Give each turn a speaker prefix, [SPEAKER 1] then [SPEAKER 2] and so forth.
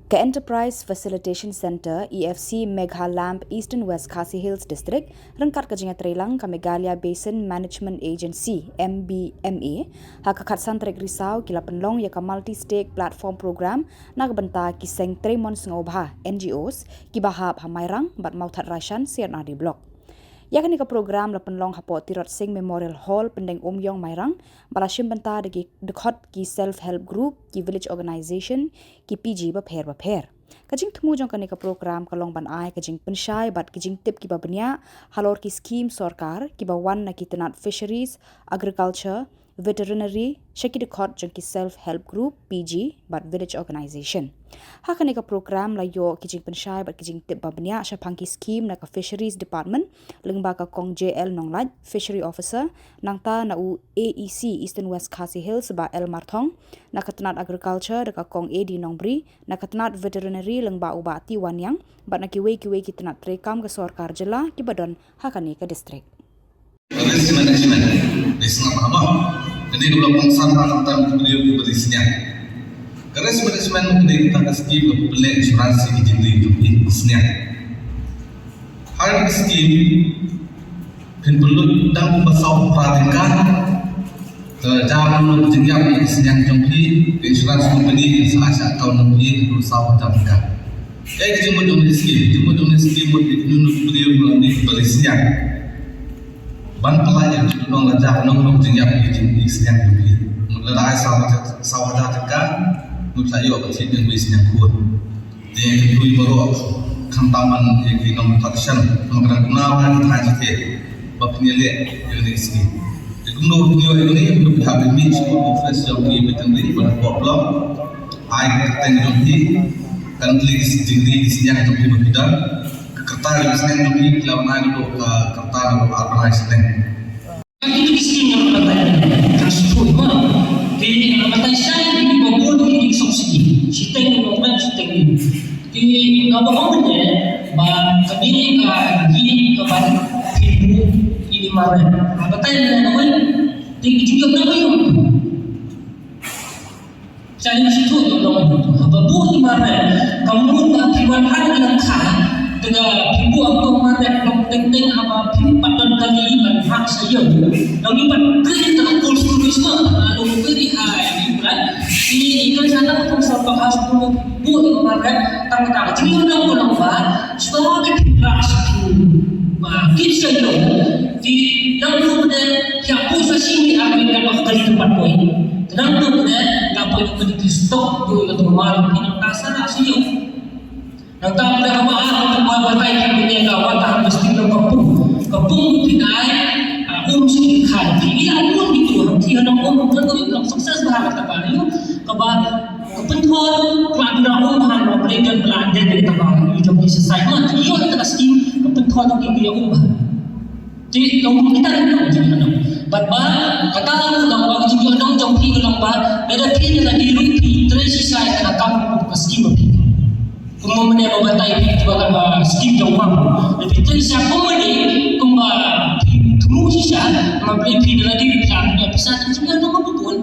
[SPEAKER 1] Ke Enterprise Facilitation Center EFC Meghalamp Eastern West Khasi Hills District rengkat kejinga Trelang ke Meghalaya Basin Management Agency MBMA hakakat santrik risau kila penlong ya ka multi-stake platform program nak benta kiseng Tremon Sengobha NGOs kibahap hamairang bat mautat rashan sian di blok. Ya kan ka program la penlong hapo Tirot Singh Memorial Hall pendeng Yong Mairang balashim benta de dekhot ki self help group ki village organization ki PG bapher. Kajing temu jong kan ka program kalong ban ai kajing pensyai bat kajing tip ki babnya halor ki scheme sarkar ki bawan na ki tenat fisheries agriculture veterinary shaki dekhot jong ki self help group PG bat village organization. Hakan ka program la yo kijing pensyai bat kijing tip babnya syapang ki scheme na ka fisheries department lengba ka kong JL Nonglat fishery officer nangta na u AEC Eastern West Khasi Hills ba El Marthong na katenat agriculture da ka kong AD Nongbri na katenat veterinary lengba u ba Tiwanyang bat na kiwe ki tenat trekam ka sarkar jela ki badon hakan ka district.
[SPEAKER 2] Risk management, risk apa? Jadi dulu pengsan tentang beliau berisnya. Risk management ini kita kasih beli insuransi di jendela itu bisnya. Hal skim penperlu dan pasal perhatikan jangan jenjang bisnya jompi insuransi company sahaja tahun lebih berusaha perhatikan. Jemur skim beliau melalui berisnya. Ban pelajar itu nong lajak nong jenjang di siang ini. Mulai sawah tekan, mulai yo berarti dengan siang kuat. Dia itu baru kantaman yang nong takshan, nong kerana kenal haji te, bapnya le ini sini. Jadi nong ini berpihak ini semua profesor yang bertanggung pada problem. Air tertengah kan lagi tinggi di siang itu berbeda. Kerta yang senang lebih lawan itu kerta yang apa senang.
[SPEAKER 3] Itu miskin yang berkata transport mah. Di kata saya ini bawa di subsidi. Sistem yang berkata sistem ini. Di apa namanya? Bah kami lagi kepada ibu ini mana? Kata yang namanya di juga nama yang saya masih tahu yang namanya itu. Apa bu di mana? Kamu nak kiwan hari dengan kah? Dengan ibu atau mana penting apa pimpan kali ban hak saya lalu ban kerja tak konstitusi lalu beri hai bulan ini kan sana pun sampai khas dulu bu mana tang jadi orang orang bah sebagai ras kita yo di dalam pada yang posisi ini akan dapat kali tempat poin dalam pada dapat kali stok tu atau malam ini kasar asyik. Nang tak ada apa-apa buat batai yang punya kawan tak mesti kepung pinai sini kan dia pun gitu dia nak kan tu sukses berharap apa ni kebat kepentuan pelanggan bahan mereka belanja dari tempat itu jadi selesai mah dia ada scheme kepentuan tu dia ubah jadi kalau kita nak jadi mana kata orang juga dong jauh pergi lomba ada pergi lagi rupi terus saya nak kamu scheme kemudian membatai itu akan skim jauh mampu. Jadi itu siapa ni kembali temu sisa membeli pilihan diri bisa juga nama betul.